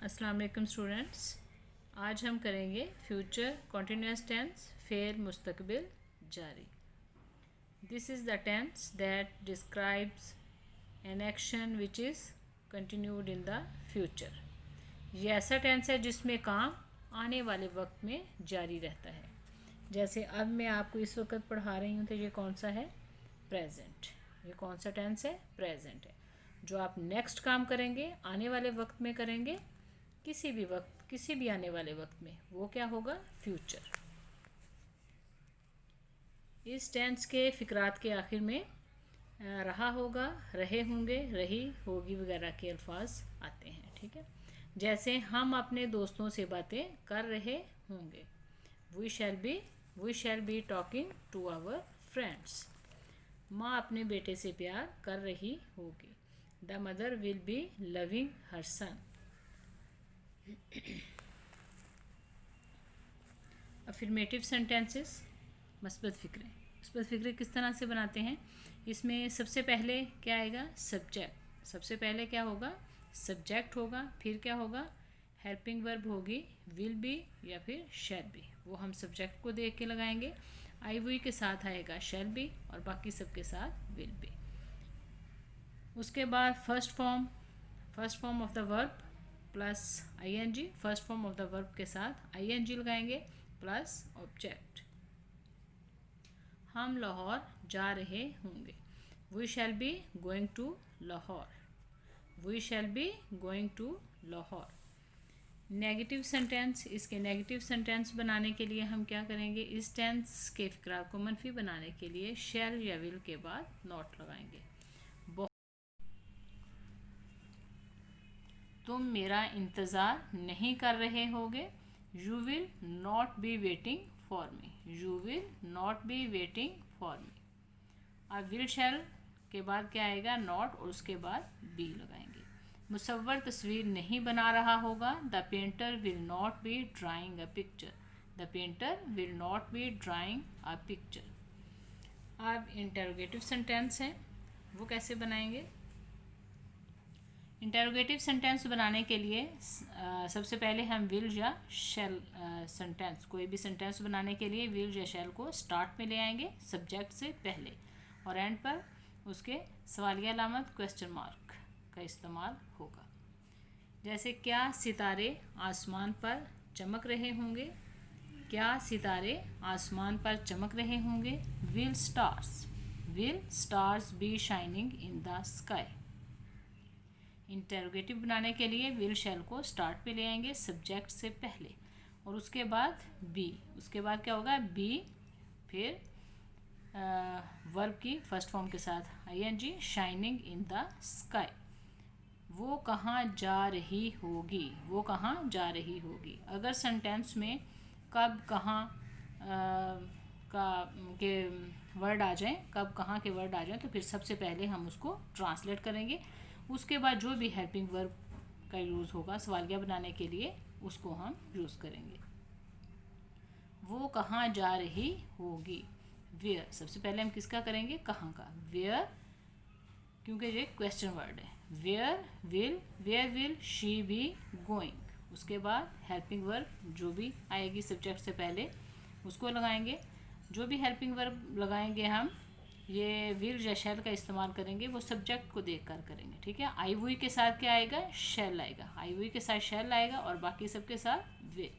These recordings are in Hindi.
अस्सलाम वालेकुम स्टूडेंट्स। आज हम करेंगे फ्यूचर कॉन्टिन्यूस टेंस फेल मुस्तकबिल जारी। This is the tense that describes an action which is continued in the future. ये ऐसा टेंस है जिसमें काम आने वाले वक्त में जारी रहता है। जैसे अब मैं आपको इस वक्त पढ़ा रही हूँ तो ये कौन सा है? प्रेजेंट। ये कौन सा टेंस है? प्रेजेंट है। जो आप नेक्स्ट काम करेंगे आने वाले वक्त में करेंगे, किसी भी वक्त, किसी भी आने वाले वक्त में, वो क्या होगा? फ्यूचर। इस टेंस के फिक्रात के आखिर में रहा होगा, रहे होंगे, रही होगी वगैरह के अल्फाज आते हैं। ठीक है, जैसे हम अपने दोस्तों से बातें कर रहे होंगे, we shall be talking to our friends. माँ अपने बेटे से प्यार कर रही होगी, the mother will be loving her son. Affirmative sentences, मस्बत फ़िक्रे किस तरह से बनाते हैं? इसमें सबसे पहले क्या आएगा? सब्जेक्ट। सबसे पहले क्या होगा? सब्जेक्ट होगा। फिर क्या होगा? हेल्पिंग वर्ब होगी, विल बी या फिर शैल बी। वो हम सब्जेक्ट को देख के लगाएंगे। आई वुई के साथ आएगा शैल बी और बाकी सबके साथ विल बी। उसके बाद first form of the verb plus ING। First form of the verb के साथ ING लगाएंगे प्लस ऑब्जेक्ट। हम लाहौर जा रहे होंगे, we shall be going to Lahore, we shall be going to Lahore. Negative sentence, इसके नेगेटिव सेंटेंस बनाने के लिए हम क्या करेंगे? इस टेंस के फिक्रा को मनफी बनाने के लिए शैल या विल के बाद नॉट लगाएंगे। तुम मेरा इंतज़ार नहीं कर रहे होगे, you will not be waiting for me, you will not be waiting for me. अब विल शैल के बाद क्या आएगा? नॉट, और उसके बाद बी लगाएंगे। मुसव्वर तस्वीर नहीं बना रहा होगा, the painter will not B drawing a picture, the painter will not B drawing a picture. अब इंटरोगेटिव सेंटेंस है, वो कैसे बनाएंगे? इंटरोगेटिव सेंटेंस बनाने के लिए सबसे पहले हम विल या शैल सेंटेंस, कोई भी सेंटेंस बनाने के लिए विल या शैल को स्टार्ट में ले आएंगे सब्जेक्ट से पहले, और एंड पर उसके सवालिया अलामत क्वेश्चन मार्क का इस्तेमाल होगा। जैसे क्या सितारे आसमान पर चमक रहे होंगे, क्या सितारे आसमान पर चमक रहे होंगे, will stars B shining in the sky. Interrogative बनाने के लिए विल शैल को स्टार्ट पे ले आएंगे सब्जेक्ट से पहले, और उसके बाद बी, उसके बाद क्या होगा? बी, फिर वर्ब की फर्स्ट फॉर्म के साथ ING, shining in the sky. वो कहाँ जा रही होगी, वो कहाँ जा रही होगी। अगर सेंटेंस में कब, कहाँ के वर्ड आ जाएं, कब, कहाँ के वर्ड आ जाएं, तो फिर सबसे पहले हम उसको ट्रांसलेट करेंगे। उसके बाद जो भी हेल्पिंग वर्ब का यूज़ होगा सवालिया बनाने के लिए, उसको हम यूज़ करेंगे। वो कहाँ जा रही होगी, वेयर। सबसे पहले हम किसका करेंगे? कहाँ का। वेयर, क्योंकि ये क्वेश्चन वर्ड है। Where will she be going. उसके बाद हेल्पिंग वर्ब जो भी आएगी सब्जेक्ट से पहले, उसको लगाएंगे। जो भी हेल्पिंग वर्ब लगाएंगे हम, ये विल या शैल का इस्तेमाल करेंगे, वो सब्जेक्ट को देखकर करेंगे। ठीक है, आई वुई के साथ क्या आएगा? शैल आएगा, आई वुई के साथ शैल आएगा, और बाकी सबके साथ will.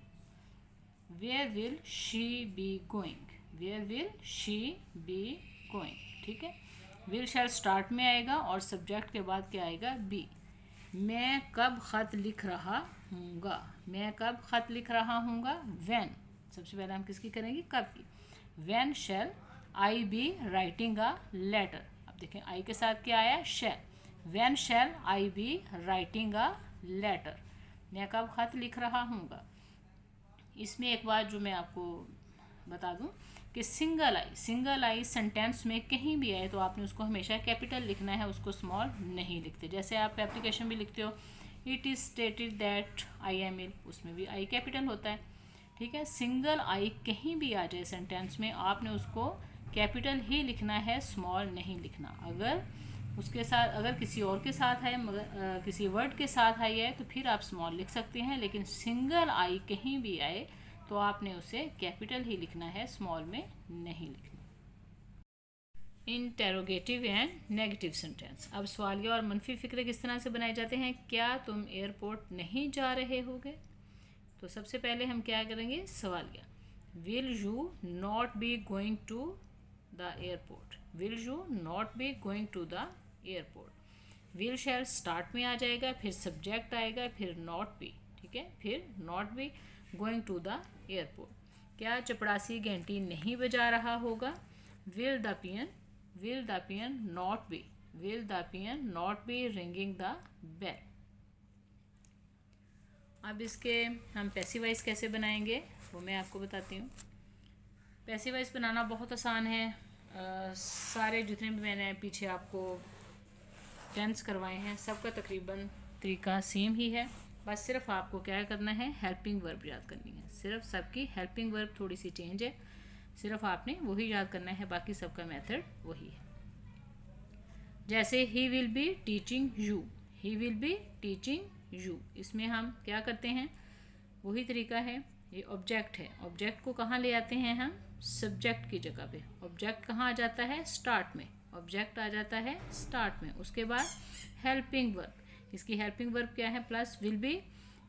Where will she be going, where will she be going. ठीक है, विल शैल स्टार्ट में आएगा और सब्जेक्ट के बाद क्या आएगा? बी। मैं कब ख़त लिख रहा हूँगा, मैं कब ख़त लिख रहा हूँगा, व्हेन। सबसे पहले हम किसकी करेंगे? कब की। When shall I be writing a letter. अब देखें आई के साथ क्या आया? Shall. When shall I be writing a letter, मैं कब खत लिख रहा हूँगा। इसमें एक बात जो मैं आपको बता दूं कि सिंगल आई सेंटेंस में कहीं भी आए तो आपने उसको हमेशा कैपिटल लिखना है, उसको स्मॉल नहीं लिखते। जैसे आप एप्लीकेशन भी लिखते हो, it is stated that I am ill, उसमें भी आई कैपिटल होता है। ठीक है, सिंगल आई कहीं भी आ जाए सेंटेंस में, आपने उसको कैपिटल ही लिखना है, स्मॉल नहीं लिखना। अगर उसके साथ अगर किसी और के साथ है मगर किसी वर्ड के साथ आई है तो फिर आप स्मॉल लिख सकते हैं, लेकिन सिंगल आई कहीं भी आए तो आपने उसे कैपिटल ही लिखना है, स्मॉल में नहीं लिखना। Interrogative and negative sentence. अब सवालिया और मनफी फ़िक्रे किस तरह से बनाए जाते हैं। क्या तुम एयरपोर्ट नहीं जा रहे होगे? तो सबसे पहले हम क्या करेंगे, सवालिया, will you not be going to the airport, will you not be going to the airport. Will shall start में आ जाएगा, फिर सब्जेक्ट आएगा, फिर नॉट बी, ठीक है, फिर not be going to the airport. क्या चपड़ासी घंटी नहीं बजा रहा होगा? Will the peon not be, will the peon not be ringing the bell. अब इसके हम पैसिव वॉइस कैसे बनाएंगे वो मैं आपको बताती हूँ। पैसिव वॉइस बनाना बहुत आसान है। सारे जितने भी मैंने पीछे आपको टेंस करवाए हैं सबका तकरीबन तरीका सेम ही है, बस सिर्फ आपको क्या करना है, हेल्पिंग वर्ब याद करनी है। सिर्फ सबकी हेल्पिंग वर्ब थोड़ी सी चेंज है, सिर्फ आपने वही याद करना है, बाकी सबका मेथड वही है। जैसे ही will be teaching you, he will be teaching you, इसमें हम क्या करते हैं, वही तरीका है। ये ऑब्जेक्ट है, ऑब्जेक्ट को कहाँ ले आते हैं हम, सब्जेक्ट की जगह पे। ऑब्जेक्ट कहाँ आ जाता है, स्टार्ट में, ऑब्जेक्ट आ जाता है स्टार्ट में। उसके बाद हेल्पिंग वर्ब, इसकी हेल्पिंग वर्ब क्या है, plus will be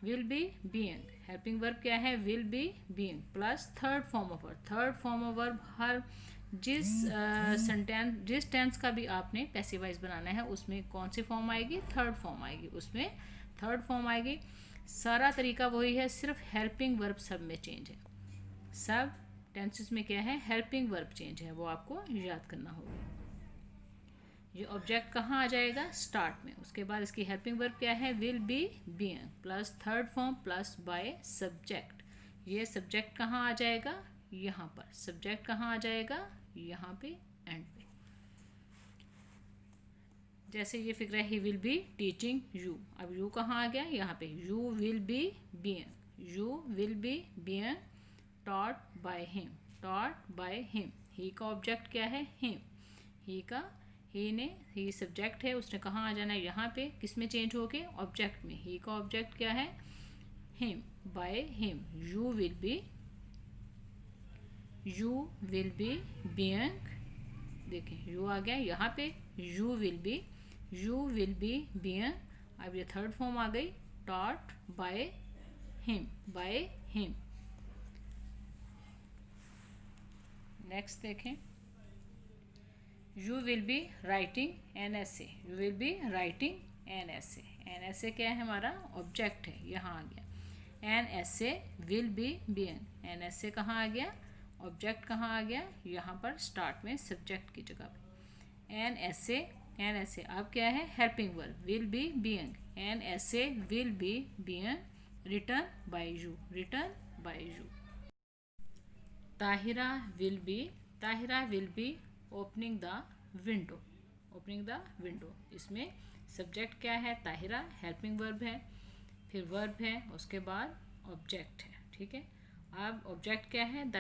being. Helping verb क्या है, will be being plus third form of verb. Third form of verb हर जिस टेंस का भी आपने पैसिव वॉइस बनाना है उसमें कौन सी फॉर्म आएगी, थर्ड फॉर्म आएगी, उसमें थर्ड फॉर्म आएगी। सारा तरीका वही है, सिर्फ हेल्पिंग वर्ब सब में चेंज है। सब टेंसेस में क्या है, हेल्पिंग वर्ब चेंज है, वो आपको याद करना होगा। ये ऑब्जेक्ट कहाँ आ जाएगा, स्टार्ट में। उसके बाद इसकी हेल्पिंग वर्ब क्या है, will be being plus third form plus by subject. ये सब्जेक्ट कहाँ आ जाएगा, यहाँ पर। सब्जेक्ट कहाँ आ जाएगा, यहाँ पे एंड पे। जैसे ये फिक्र है, he will be teaching you, अब यू कहाँ आ गया, यहाँ पे। You will be being, you will be being taught by him, taught by him. He का ऑब्जेक्ट क्या है, हिम। ही सब्जेक्ट है, उसने कहाँ आ जाना है, यहाँ पे। किस में चेंज हो गए, ऑब्जेक्ट में। ही का ऑब्जेक्ट क्या है, him, by him. You will be being, देखिए यू आ गया यहाँ पे, यू विल बी बीइंग। अब ये थर्ड फॉर्म आ गई, टॉट बाय हिम। नेक्स्ट देखें, you will be writing an essay, you will be writing an essay. An essay क्या है, हमारा ऑब्जेक्ट है, यहाँ आ गया। N essay will be being, an एसे कहाँ आ गया, ऑब्जेक्ट कहाँ आ गया, यहाँ पर स्टार्ट में सब्जेक्ट की जगह पे। एन एसे अब क्या है, helping verb, will be being. An essay will be being written by you. Tahira will be opening the window. इसमें सब्जेक्ट क्या है, ताहिरा, हेल्पिंग वर्ब है, फिर वर्ब है, उसके बाद ऑब्जेक्ट है, ठीक है। अब ऑब्जेक्ट क्या है, the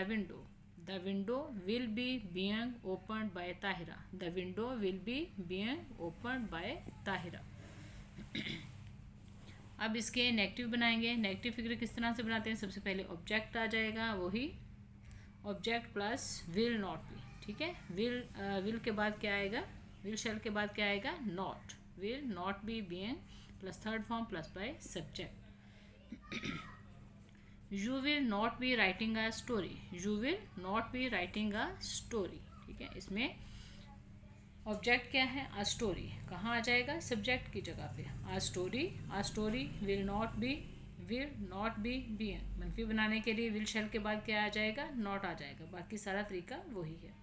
window will be being opened by Tahira, the window will be being opened by Tahira. अब इसके नेगेटिव बनाएंगे। नेगेटिव फिगर किस तरह से बनाते हैं, सबसे पहले ऑब्जेक्ट आ जाएगा, वही object plus will not B, ठीक है। विल के बाद क्या आएगा, विल शैल के बाद क्या आएगा, not, will not be being plus third form plus by subject. You will not B writing a story, you will not B writing a story, ठीक है। इसमें ऑब्जेक्ट क्या है, अ स्टोरी, कहाँ आ जाएगा, सब्जेक्ट की जगह पे। अ story will not be being. मनफी बनाने के लिए विल शैल के बाद क्या आ जाएगा, नॉट आ जाएगा, बाकी सारा तरीका वही है।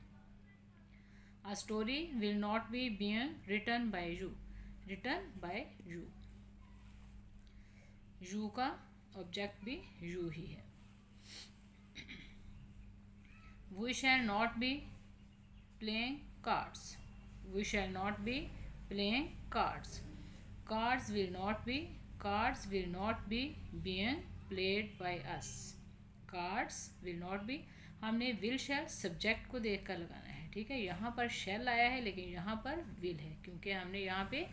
A story will not be being written by you. You का ऑब्जेक्ट भी यू ही है। We shall not be playing cards, we shall not be playing cards. Cards will not be being played by us, cards will not be. हमने विल शैल सब्जेक्ट को देख कर लगाना है, ठीक है। यहाँ पर शैल आया है लेकिन यहाँ पर विल है, क्योंकि हमने यहाँ पे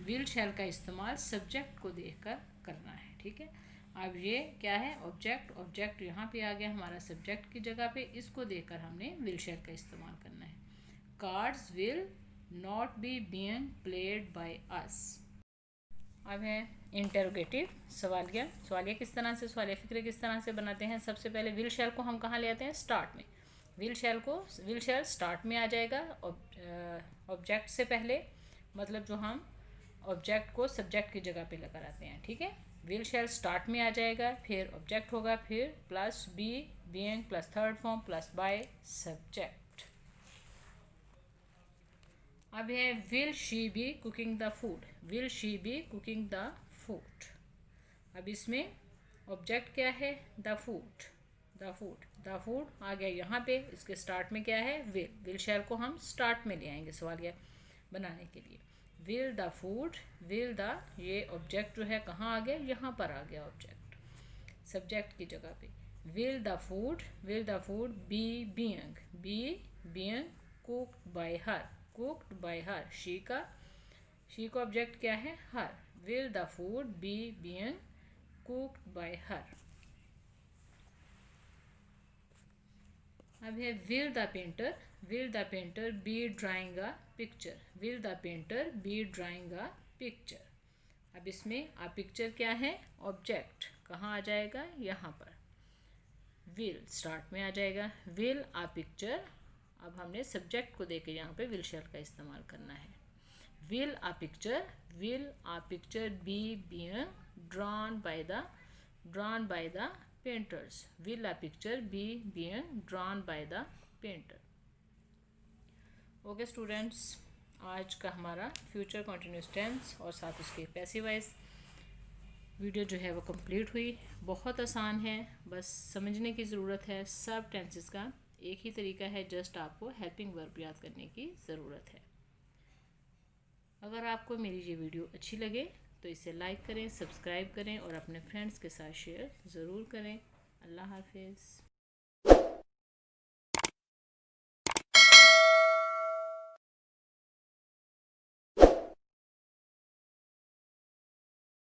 विल शैल का इस्तेमाल सब्जेक्ट को देख कर करना है, ठीक है। अब ये क्या है, ऑब्जेक्ट। ऑब्जेक्ट यहाँ पे आ गया हमारा सब्जेक्ट की जगह पे, इसको देखकर हमने विल शैल का इस्तेमाल करना है। Cards will not be being played by अस। अब है इंटरोगेटिव, सवालिया। सवालिया किस तरह से, सवालिया फिक्रे किस तरह से बनाते हैं। सबसे पहले विल शैल को हम कहाँ ले आते हैं, स्टार्ट में। विल शैल स्टार्ट में आ जाएगा ऑब्जेक्ट से पहले, मतलब जो हम ऑब्जेक्ट को सब्जेक्ट की जगह पे लगा आते हैं, ठीक है। विल शैल स्टार्ट में आ जाएगा, फिर ऑब्जेक्ट होगा, फिर plus be being plus third form plus by subject. अब है will she be cooking the food. Will she be cooking the food. अब इसमें ऑब्जेक्ट क्या है, the food. The food, the food आ गया यहाँ पे, इसके स्टार्ट में क्या है, विल। विल शैल को हम स्टार्ट में ले आएंगे सवालिया बनाने के लिए। Will the food, will the, ये ऑब्जेक्ट जो है कहाँ आ गया, यहाँ पर आ गया ऑब्जेक्ट सब्जेक्ट की जगह पे। Will the food be being cooked by her. Cooked by her, she का ऑब्जेक्ट क्या है, her. Will the food be being cooked by her. अब है will the painter be drawing a picture. Will the painter be drawing a picture. अब इसमें आ पिक्चर क्या है, ऑब्जेक्ट, कहाँ आ जाएगा, यहाँ पर। विल स्टार्ट में आ जाएगा, विल आ पिक्चर। अब हमने सब्जेक्ट को देके यहाँ पे विल शैल का इस्तेमाल करना है। Will a picture be being drawn by the painters. Will a picture be being drawn by the painter. Okay students, आज का हमारा फ्यूचर कंटिन्यूस टेंस और साथ उसके पैसिव वॉइस वीडियो जो है वो कंप्लीट हुई। बहुत आसान है, बस समझने की ज़रूरत है। सब टेंसेस का एक ही तरीका है, जस्ट आपको हेल्पिंग वर्ब याद करने की ज़रूरत है। अगर आपको मेरी ये वीडियो अच्छी लगे तो इसे लाइक करें, सब्सक्राइब करें और अपने फ्रेंड्स के साथ शेयर ज़रूर करें। अल्लाह हाफिज़।